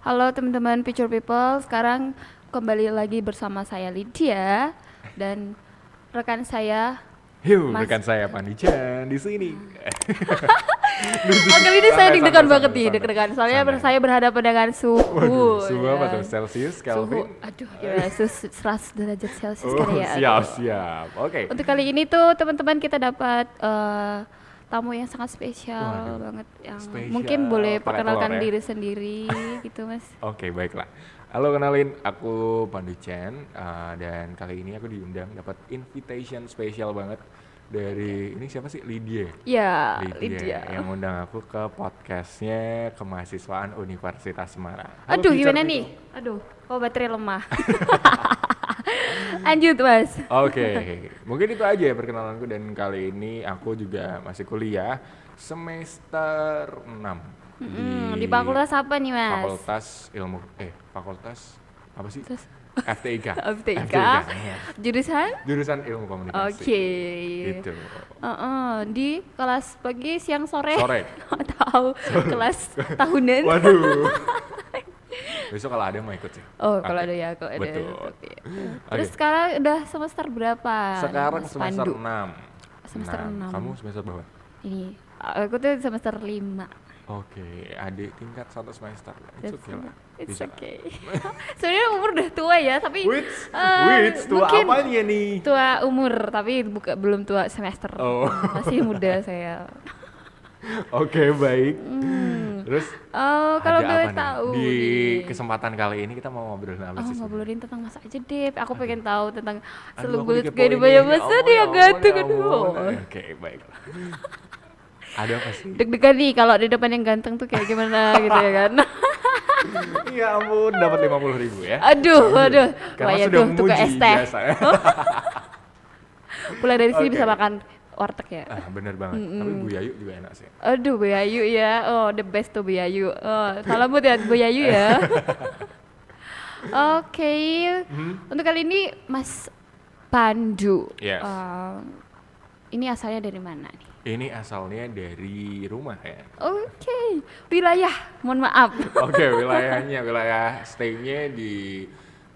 Halo teman-teman Future People, sekarang kembali lagi bersama saya Lydia dan rekan saya Mas. Rekan saya Pandican di sini. Oh, kali ini saya Santai, deg-degan santai, banget santai, nih, santai. deg-degan. Soalnya Santai. saya berhadapan dengan suhu. Waduh, suhu apa ya. tuh? Celsius, Suhu, Kelvin? aduh, gimana? 100 derajat Celsius Oh, kali ya. siap, Aduh. siap. Oke. Untuk kali ini tuh teman-teman kita dapat tamu yang sangat spesial Waduh, banget, yang spesial mungkin boleh pakai perkenalkan telur ya? diri sendiri gitu, Mas. Oke, baiklah. Halo, kenalin, aku Pandican dan kali ini aku diundang dapat invitation spesial banget dari ini siapa sih? Lydia. Ya, Lydia Lydia. yang undang aku ke podcastnya Kemahasiswaan Universitas Semarang. Halo, Aduh, Future gimana People. nih? Aduh, kok baterai lemah. Lanjut, Mas. Oke, mungkin itu aja ya perkenalanku dan kali ini aku juga masih kuliah semester 6 Di fakultas apa nih, Mas? Fakultas apa sih? Terus FTIK. FTIK. ya. Jurusan? Jurusan Ilmu Komunikasi. Oke. Gitu. Di kelas pagi, siang, sore? Sore. Atau kelas tahunan? Waduh. Besok kalau ada mau ikut sih. Oh, kalau Oke. ada ya, kalau ada. Betul. Oke. Terus Oke. sekarang udah semester berapa? Sekarang Mas semester Pandu? 6. Semester 6. Kamu semester berapa? Ini, aku tuh semester 5. Oke, adik tingkat 1 semester. Itu oke lah. It's Bisa. okay. Sebenarnya umur udah tua ya, tapi Wits, tua mungkin apanya nih? tua umur, tapi belum tua semester. Oh. Masih muda saya. Oke, baik. Terus Oh, kalau ada boleh apa nih? tahu Di nih. kesempatan kali ini kita mau ngobrolin apa sih? sebenarnya? Ngobrolin tentang Mas aja deh. Aku pengen tahu tentang Aduh, seluk aku beluk dikepoin kehidupannya nih. Mas Ya nih ampun, yang ya gantung ampun, ya aduh. ampun. Oke, baik. Ada apa sih? Deg-degan nih kalau di depan yang ganteng tuh kayak gimana gitu ya kan. Ya ampun, dapat 50.000 ya. Aduh. Karena Wah, ya sudah tuh tukang memuji es teh. biasa ya. Pulang dari sini Oke. bisa makan warteg ya. Bener banget. Tapi Bu Yayu juga enak sih. Aduh, Bu Yayu ya. Oh, the best tuh Bu Yayu. Oh, salam buat ya Bu Yayu ya. Oke. Untuk kali ini Mas Pandu. Yes. Ini asalnya dari mana nih? Ini asalnya dari rumah ya. Oke. Wilayah, mohon maaf. Oke, wilayah stay-nya di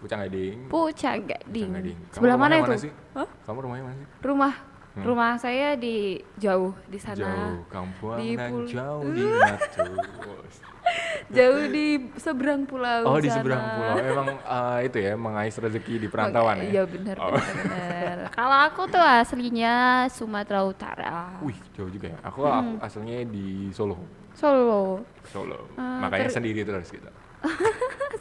Pucang Gading. Pucang Gading. Kamu Sebelah mana rumahnya itu? sih? Kamu rumahnya mana sih? Rumah saya di jauh di sana. Jauh, Di kampungan jauh di Matu. Jauh di seberang pulau Oh, di sana. seberang pulau. Emang itu ya, mengais rezeki di perantauan ya? Iya benar. Oh. Kalau aku tuh aslinya Sumatera Utara. Wih, jauh juga ya. Aku aslinya di Solo. Solo. Makanya sendiri terus gitu.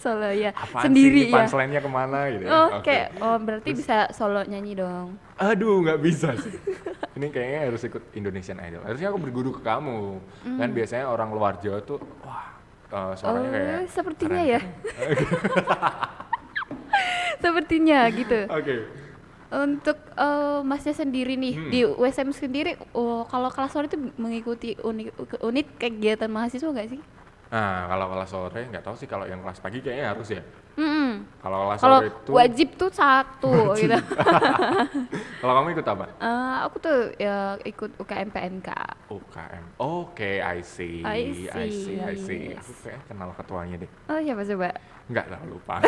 Solo ya. Apaan Sendiri sih ini ya. punchline-nya kemana gitu ya? Oh, Oke. berarti bisa solo nyanyi dong. Aduh, nggak bisa sih. Ini kayaknya harus ikut Indonesian Idol. Harusnya aku berguru ke kamu. Kan biasanya orang luar Jawa tuh, wah, suaranya kayak sepertinya keren. ya. Sepertinya gitu. Oke. Untuk Masnya sendiri nih di USM sendiri, kalau kelas sore itu mengikuti unit kegiatan mahasiswa nggak sih? Nah, kalau kelas sore nggak tahu sih, kalau yang kelas pagi kayaknya harus ya. Kalau kelas Kalau sore itu wajib tuh satu gitu. kalau kamu ikut apa? Aku tuh ya ikut UKM PMK. UKM. Oke, I see. I see. Aku kayak kenal ketuanya deh. Oh, siapa coba? Enggak lah, lupa.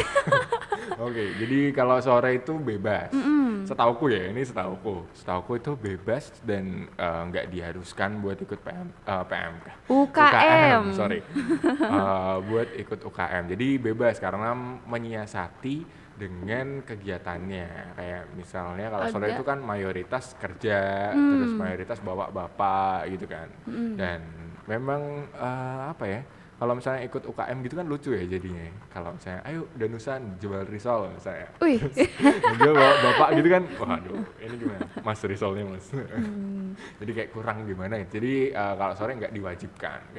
Oke, jadi kalau sore itu bebas. Setauku ya, ini setauku. Setauku itu bebas dan nggak diharuskan buat ikut PMK. UKM. Sorry. Buat ikut UKM. Jadi bebas karena menyiasati dengan kegiatannya. Kayak misalnya kalau sore Ada. itu kan mayoritas kerja, terus mayoritas bawa bapak gitu kan. Dan memang apa ya? Kalau misalnya ikut UKM gitu kan lucu ya jadinya. Kalau misalnya, ayo Danusan jual risol misalnya. Wih. Dia bawa bapak gitu kan, waduh ini gimana mas risolnya mas. Jadi kayak kurang gimana ya. Jadi kalau sore nggak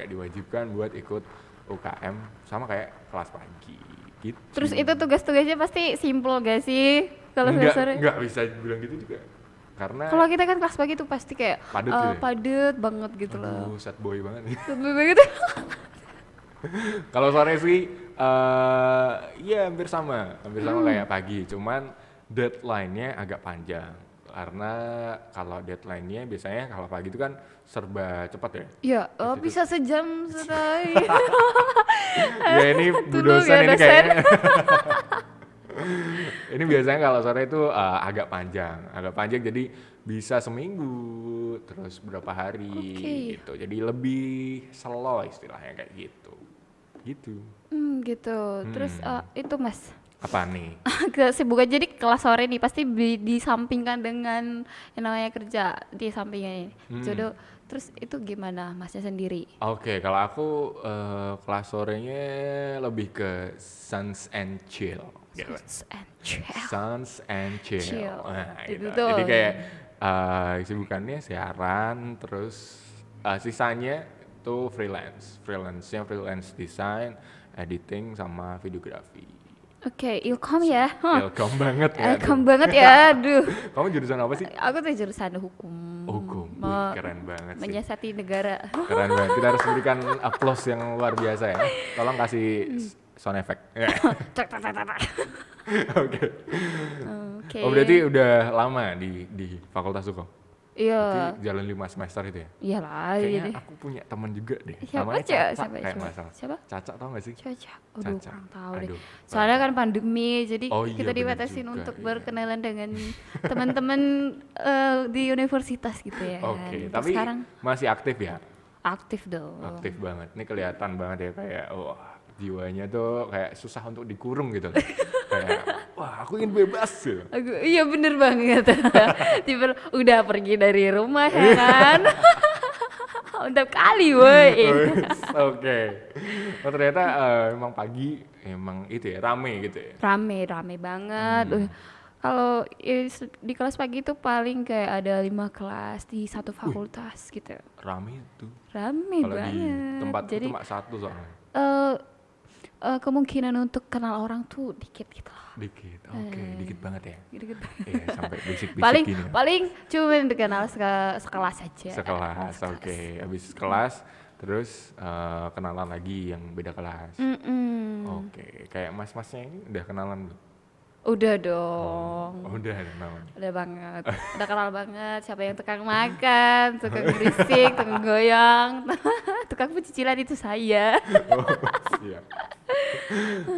diwajibkan buat ikut UKM sama kayak kelas pagi gitu. Terus itu tugas-tugasnya pasti simple gak sih? Kalau sore? Nggak bisa bilang gitu juga. Karena Kalau kita kan kelas pagi tuh pasti kayak Padet gitu ya? padet banget gitu loh. aduh, sad boy banget nih. Sampai banget. Kalau sore sih, ya hampir sama kayak pagi. Cuman deadline-nya agak panjang. karena kalau deadline-nya biasanya kalau pagi itu kan serba cepat ya. Ya, Itu bisa sejam selesai. Ya ini Bu Tunduk dosen ya, ini dosen. kayaknya. Ini biasanya kalau sore itu agak panjang jadi bisa seminggu terus berapa hari Oke. gitu. Jadi lebih slow istilahnya kayak gitu. Gitu. Gitu. Terus itu Mas, Apa nih? kesibukan jadi kelas sore nih pasti disampingkan dengan yang namanya kerja di sampingnya ini. Jodoh. Terus itu gimana Masnya sendiri? Oke, kalau aku kelas sorenya lebih ke Suns and Chill gitu. And chill. Suns and Chill. Chill. Nah, Itu gitu. tuh. Jadi kayak kesibukannya siaran, terus sisanya tuh freelance-nya freelance design, editing sama videografi. Oke, ilkom ya. Welcome banget ya. Ilkom banget ya. Aduh. Kamu jurusan apa sih? Aku tuh jurusan hukum. Hukum. Wih, keren banget sih. Menyiasati negara. Keren banget. Kita harus berikan applause yang luar biasa ya. Tolong kasih sound effect. Tak, tak, tak, tak, tak. Oke. Oke. Oh berarti udah lama di Fakultas Hukum? Iya. Berarti jalan 5 semester itu ya? Iyalah. Kayaknya Jadi. aku punya temen juga deh. Siapa Namanya aja? Caca Siapa? kayak Siapa? nggak salah. Siapa? Caca tau gak sih? Caca. Aduh, Caca. kurang tahu deh. Aduh, Soalnya kan pandemi, jadi Oh iya, kita bener dibatasin juga, untuk iya. berkenalan dengan teman-teman di universitas gitu ya. Oke, Untuk tapi sekarang masih aktif ya? aktif dong. Aktif banget. Ini kelihatan banget ya kayak wah jiwanya tuh kayak susah untuk dikurung gitu. Kayak wah aku ingin bebas gitu. Iya bener banget. Tiba udah pergi dari rumah ya kan. Udah kali woi. Oke. Oh ternyata emang pagi emang itu ya rame gitu ya. Rame banget. Kalau di kelas pagi itu paling kayak ada 5 kelas di satu fakultas gitu. Rame tuh. Rame Kalau di banget. tempatku Jadi cuma satu soalnya. kemungkinan untuk kenal orang tuh dikit gitu loh. Dikit. Oke, dikit banget ya. Dikit. Iya, sampai basic-basic paling gini. paling cuma dikenal sekelas aja. Sekelas, oke. Habis kelas terus kenalan lagi yang beda kelas. Oke, kayak mas-masnya ini udah kenalan belum? Udah dong. Oh, udah kenalan. Udah banget. Udah kenal banget siapa yang tukang makan, tukang berisik, tukang goyang. Tukang pencicilan itu saya. Oh, siap.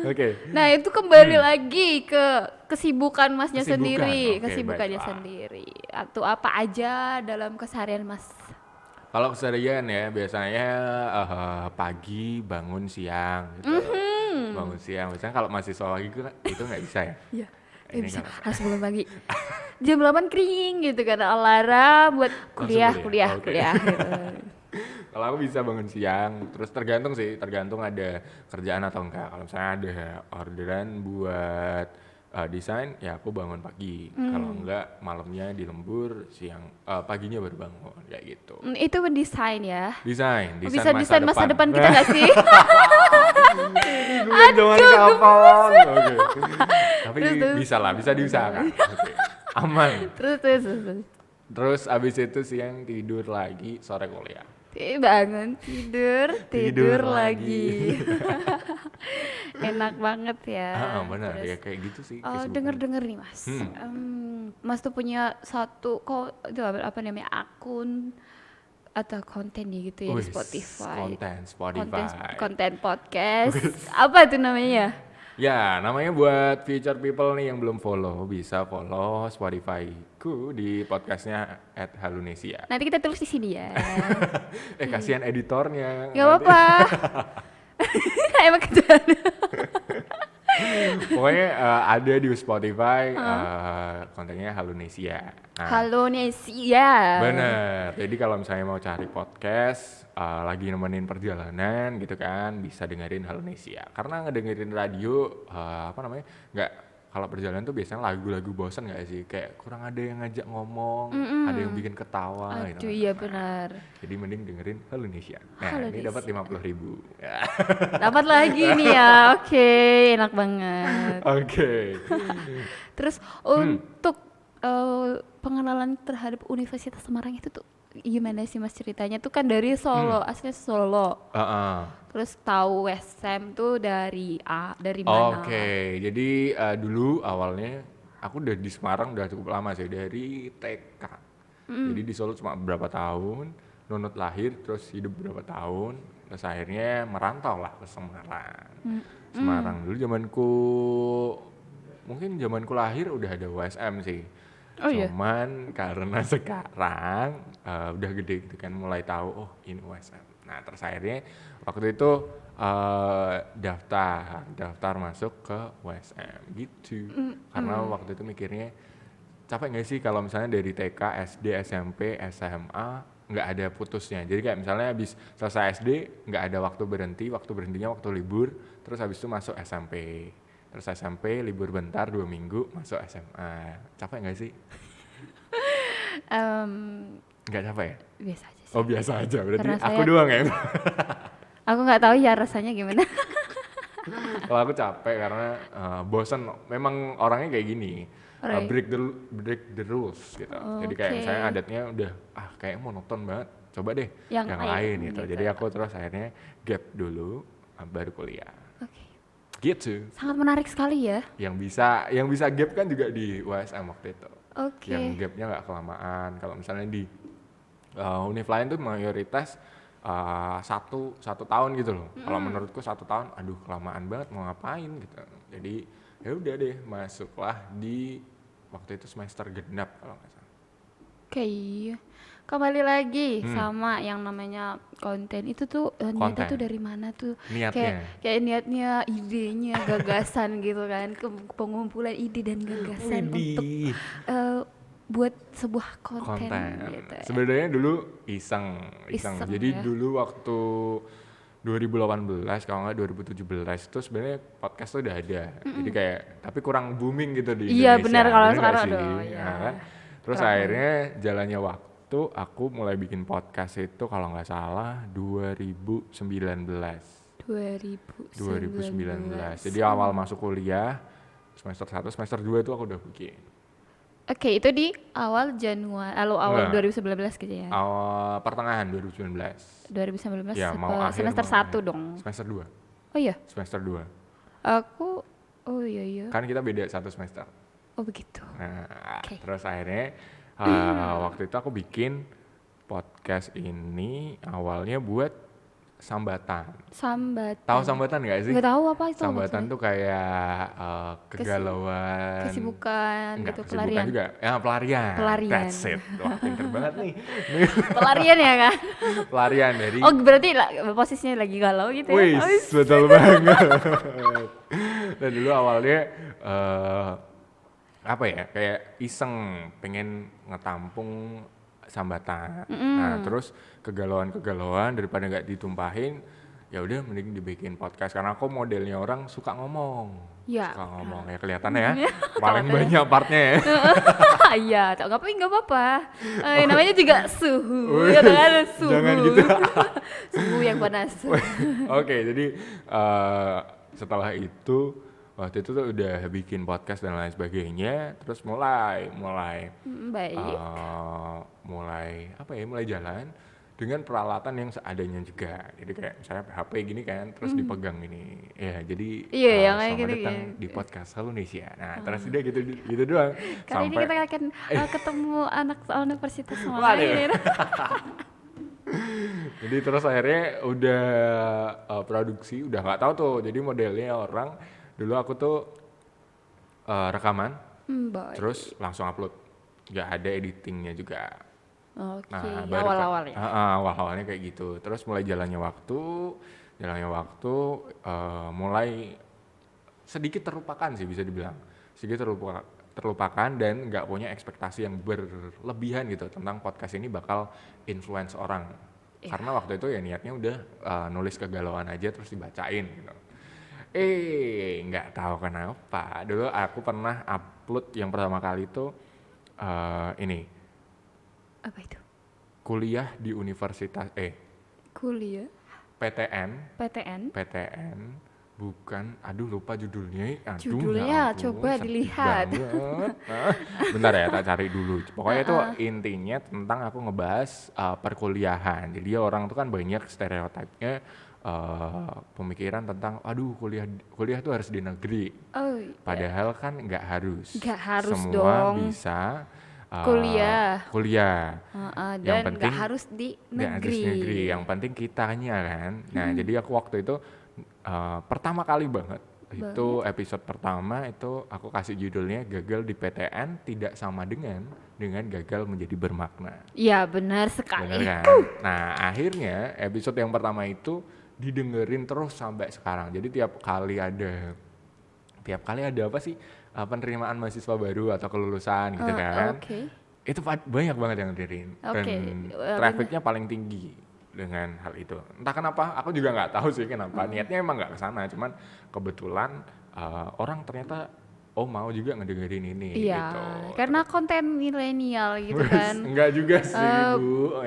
Oke. Nah, itu kembali lagi ke kesibukan Masnya Kesibukan, sendiri, oke, kesibukannya baiklah. sendiri. Atau apa aja dalam keseharian Mas? Kalau keseharian ya biasanya pagi bangun siang gitu. Bangun siang. Biasanya kalau mahasiswa lagi itu nggak bisa ya. Iya. Ini Bisa nggak bisa. harus bangun pagi. Jam 8 kering gitu kan alarm buat kuliah kuliah, oke. gitu. Kalau aku bisa bangun siang, terus tergantung ada kerjaan atau enggak. Kalau misalnya ada orderan buat desain, ya aku bangun pagi. Kalau enggak malamnya di lembur, paginya baru bangun kayak gitu. Itu mendesain ya. Desain Bisa desain masa depan kita nggak sih? Gue jangan kapan. Oke. Tapi Terus. bisa lah, bisa diusahakan. Oke. Aman. Terus. Terus abis itu siang tidur lagi, sore kuliah. Bangun tidur Tidur lagi. Enak banget ya. Benar Terus, ya kayak gitu sih. Oh, kesibukan. denger nih Mas. Mas tuh punya satu itu apa namanya akun atau konten ya gitu ya di Wih, Spotify. konten Spotify. Konten podcast. Apa itu namanya? Ya, namanya buat future people nih yang belum follow, bisa follow Spotify-ku di podcastnya @halunesia. Nanti kita tulis di sini ya. Kasihan editornya. Gak nanti. apa-apa. Emang kebetulan. Pokoknya ada di Spotify kontennya Halunesia. Nah, Halo Nesia. bener. Jadi kalau misalnya mau cari podcast, lagi nemenin perjalanan gitu kan, bisa dengerin Halunesia. Karena ngedengerin radio, nggak, kalau perjalanan tuh biasanya lagu-lagu bosan nggak sih? Kayak kurang ada yang ngajak ngomong, ada yang bikin ketawa gitu. Aduh iya benar. Jadi mending dengerin Halunesia. Nah, ini Halunesia. dapat 50.000. Ya. Dapat lagi nih ya. Oke, enak banget. Oke. Terus untuk pengenalan terhadap Universitas Semarang itu tuh gimana sih Mas ceritanya? Tuh kan dari Solo, aslinya Solo. Terus tahu WSM tuh dari mana? Oke, jadi dulu awalnya aku udah di Semarang udah cukup lama sih, dari TK. Jadi di Solo cuma beberapa tahun, nunut lahir, terus hidup beberapa tahun, terus akhirnya merantau lah ke Semarang. Semarang dulu zamanku lahir udah ada USM sih. Oh iya. Cuman karena sekarang udah gede gitu kan, mulai tahu oh ini USM. Nah terus akhirnya waktu itu daftar masuk ke USM gitu. Karena waktu itu mikirnya capek nggak sih kalau misalnya dari TK, SD, SMP, SMA nggak ada putusnya. Jadi kayak misalnya habis selesai SD nggak ada waktu berhentinya waktu libur, terus habis itu masuk SMP. Terus SMP libur bentar 2 minggu masuk SMA. Capek nggak sih? Nggak capek ya? Biasa aja sih. Oh biasa aja, berarti Karena aku saya- doang ya? Aku nggak tahu ya rasanya gimana. Kalau aku capek karena bosan, memang orangnya kayak gini. Right. Break the rules gitu. Jadi kayak Oke. misalnya adatnya udah kayak monoton banget, coba deh Yang yang lain lain gitu. gitu. Jadi aku terus akhirnya gap dulu, baru kuliah. Oke. Gitu. Sangat menarik sekali ya. Yang bisa gap kan juga di USM waktu itu. Oke. Yang gapnya nggak kelamaan. Kalau misalnya di univ lain tuh mayoritas satu tahun gitu loh. Kalau menurutku 1 tahun, aduh kelamaan banget, mau ngapain gitu. Jadi ya udah deh, masuklah di waktu itu semester genap kalau nggak salah. Oke, iya. Kembali lagi sama yang namanya konten itu tuh niatnya Konten. tuh dari mana tuh? Niatnya. Kayak niatnya, idenya, gagasan gitu kan, pengumpulan ide dan gagasan untuk buat sebuah konten, gitu. Sebenarnya dulu iseng. Iseng, Jadi ya. dulu waktu 2018 kalau nggak 2017 itu sebenarnya podcast tuh udah ada. Jadi kayak tapi kurang booming gitu di Iya, Indonesia. benar, kalau Bener nggak sekarang sih? aduh, ya. Nah, kan? Terus Kurang akhirnya jalannya waktu aku mulai bikin podcast itu kalau nggak salah 2019. 2019. Jadi awal masuk kuliah semester 1, semester 2 itu aku udah bikin. Oke, itu di awal Januari, awal Enggak. 2019 gitu ya. Awal pertengahan 2019. 2019 Ya, mau akhir, semester mau 1 akhir. dong. Semester 2. Oh iya, Semester 2. aku oh iya. Kan kita beda 1 semester. Oh begitu. Nah, Oke. terus akhirnya waktu itu aku bikin podcast ini awalnya buat sambatan. Sambatan. Tahu sambatan nggak sih? Nggak tahu apa itu Sambatan maksudnya. tuh kayak kegalauan. Kesibukan Enggak, gitu, kesibukan pelarian. juga. Ya, pelarian. Pelarian. That's it. Wah, pinter banget nih. Pelarian ya kan? Pelarian dari Oh berarti posisinya lagi galau gitu ya? Wih, Oh, betul banget. Dan dulu awalnya apa ya, kayak iseng pengen ngetampung sambatan. Nah, terus kegalauan daripada nggak ditumpahin, ya udah mending dibikin podcast karena aku modelnya orang suka ngomong. Ya. Suka ngomong ya kelihatannya ya. Paling banyak partnya ya. Iya, nggak apa-apa. Namanya juga suhu, Wih, ya kan? Suhu. jangan gitu. Suhu yang panas. Oke, jadi setelah itu waktu itu tuh udah bikin podcast dan lain sebagainya, terus mulai Baik. mulai jalan dengan peralatan yang seadanya juga. Jadi kayak misalnya HP gini kan, terus dipegang ini. Ya, jadi Iya, yang kayak selamat gitu, datang gitu. di podcast Indonesia. Nah, terus udah gitu doang. Kali ini kita akan ketemu anak universitas Waduh. lain. Jadi terus akhirnya udah produksi, udah nggak tahu tuh. Jadi modelnya orang dulu aku tuh rekaman, Baik. terus langsung upload, nggak ada editingnya juga. Oke, Nah, awal-awalnya. awal-awalnya kayak gitu. Terus mulai jalannya waktu mulai sedikit terlupakan sih bisa dibilang. Sedikit terlupakan dan nggak punya ekspektasi yang berlebihan gitu tentang podcast ini bakal influence orang. Karena waktu itu ya niatnya udah nulis kegalauan aja terus dibacain gitu. Nggak tahu kenapa. Dulu aku pernah upload yang pertama kali itu ini Apa itu? kuliah di universitas Kuliah, PTN PTN. bukan, aduh lupa judulnya. Aduh, Judulnya ya ampun, coba sedih dilihat. banget. Bentar ya, tak cari dulu. Pokoknya itu intinya tentang aku ngebahas perkuliahan. Jadi orang tuh kan banyak stereotipnya pemikiran tentang aduh kuliah tuh harus di negeri. Oh, Padahal kan nggak harus. Nggak harus Semua dong. bisa Kuliah. Yang Dan penting nggak harus di nggak harus negeri. negeri. Yang penting kitanya kan. Nah jadi aku waktu itu pertama kali banget itu episode pertama itu aku kasih judulnya gagal di PTN tidak sama dengan gagal menjadi bermakna. Iya benar sekali. Bener kan? Nah akhirnya episode yang pertama itu didengerin terus sampai sekarang. Jadi tiap kali ada apa sih penerimaan mahasiswa baru atau kelulusan gitu kan, itu banyak banget yang dengerin dan trafficnya paling tinggi dengan hal itu. Entah kenapa, aku juga nggak tahu sih kenapa. Niatnya emang nggak kesana, cuman kebetulan orang ternyata mau juga ngedengerin ini gitu. Karena konten milenial gitu kan. Enggak juga sih Bu.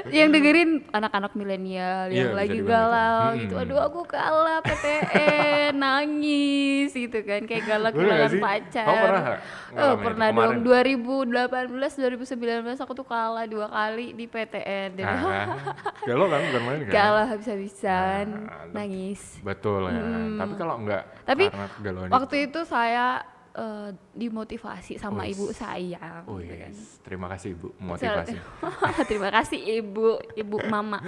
Yang dengerin anak-anak milenial yang lagi galau gitu. Aduh aku kalah PTN, nangis gitu kan. Kayak galak kehilangan pacar. Kamu pernah nggak? Pernah dong, 2018, 2019 aku tuh kalah 2 kali di PTN. Galau kan, bukan main kan? Galau habis-habisan, nangis. Betul ya. Tapi kalau enggak karena kegalauan waktu itu saya dimotivasi sama ibu saya. Yes. Terima kasih Ibu, motivasi. Terima kasih ibu mama.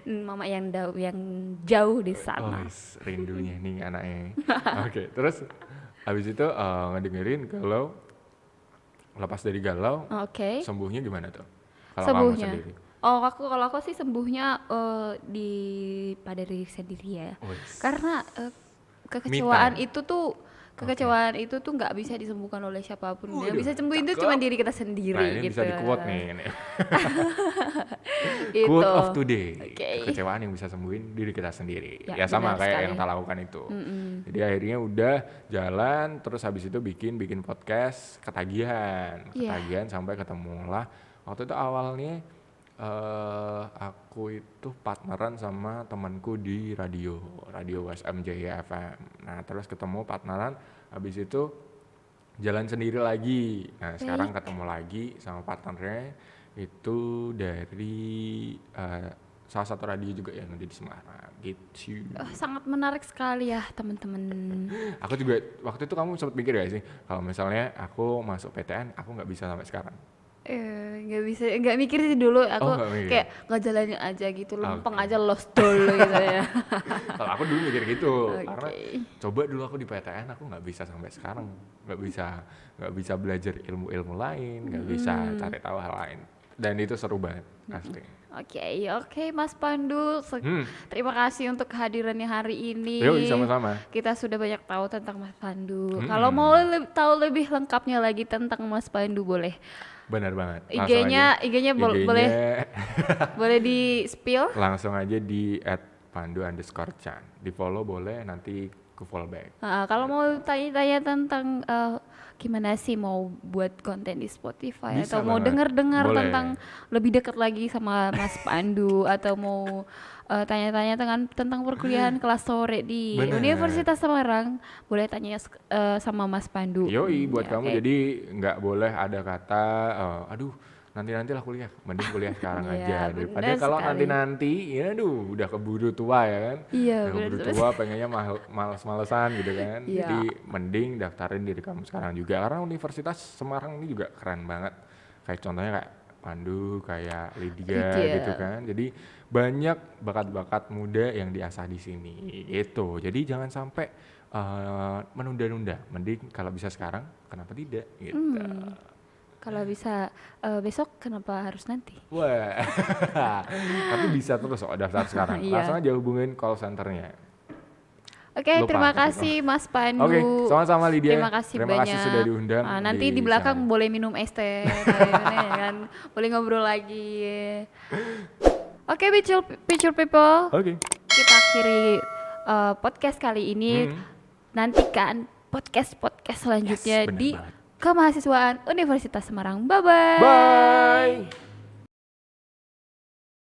Mama yang jauh di sana. Rindunya nih anaknya. Oke, terus habis itu ngedengerin galau, lepas dari galau, sembuhnya gimana tuh? Kalau kamu sendiri? Kalau aku sih sembuhnya pada diri sendiri ya. Karena kekecewaan itu tuh nggak bisa disembuhkan oleh siapapun. Yang bisa sembuhin itu cuma diri kita sendiri. Nah, ini gitu. bisa di-quote nih. Gitu. Quote of today. Kekecewaan yang bisa sembuhin diri kita sendiri. Ya sama kayak sekali yang kita lakukan itu. Jadi akhirnya udah jalan, terus habis itu bikin podcast ketagihan sampai ketemulah. Waktu itu awalnya aku itu partneran sama temanku di radio WSMJ FM. Nah terus ketemu partneran, habis itu jalan sendiri lagi. Nah sekarang ketemu lagi sama partnernya itu dari salah satu radio juga yang ada di Semarang gitu. Sangat menarik sekali ya teman-teman. Aku juga waktu itu, kamu sempat mikir gak sih kalau misalnya aku masuk PTN aku nggak bisa sampai sekarang? Nggak mikir sih dulu. Aku kayak ngejalanin aja gitu, lempeng aja lost dulu gitu ya. Kalau aku dulu mikir gitu, karena coba dulu aku di PTN aku nggak bisa sampai sekarang, nggak bisa belajar ilmu lain, nggak bisa cari tahu hal lain, dan itu seru banget asli. Oke, Mas Pandu, terima kasih untuk kehadirannya hari ini. Yuk, sama-sama. Kita sudah banyak tahu tentang Mas Pandu. Kalau mau tahu lebih lengkapnya lagi tentang Mas Pandu boleh. Benar banget. IG-nya boleh di spill. Langsung aja di @pandu_chan. Di follow boleh, nanti ke follow back. Kalau mau tanya-tanya tentang gimana sih mau buat konten di Spotify, bisa atau mau dengar-dengar tentang lebih dekat lagi sama Mas Pandu, atau mau tanya-tanya tentang perkuliahan kelas sore di Universitas Semarang, boleh tanya sama Mas Pandu. Yoi, buat kamu jadi nggak boleh ada kata aduh nanti lah kuliah, mending kuliah sekarang aja daripada kalau nanti ya udah keburu tua ya kan. Keburu tua pengennya males-malesan gitu kan. Jadi mending daftarin diri kamu sekarang juga, karena Universitas Semarang ini juga keren banget. Kayak contohnya kayak Pandu, kayak Lydia gitu kan. Jadi banyak bakat-bakat muda yang diasah di sini gitu. Jadi jangan sampai menunda-nunda. Mending kalau bisa sekarang, kenapa tidak gitu. Kalau bisa besok, kenapa harus nanti? Wah, tapi bisa terus daftar sekarang. Langsung aja hubungin call centernya. Terima kasih Mas Pandu. Sama-sama Lydia. Terima kasih sudah diundang. Nanti di belakang boleh minum es teh, kan? Boleh ngobrol lagi. Picture people. Kita akhiri podcast kali ini. Nantikan podcast selanjutnya di Kemahasiswaan Universitas Semarang. Bye-bye. Bye.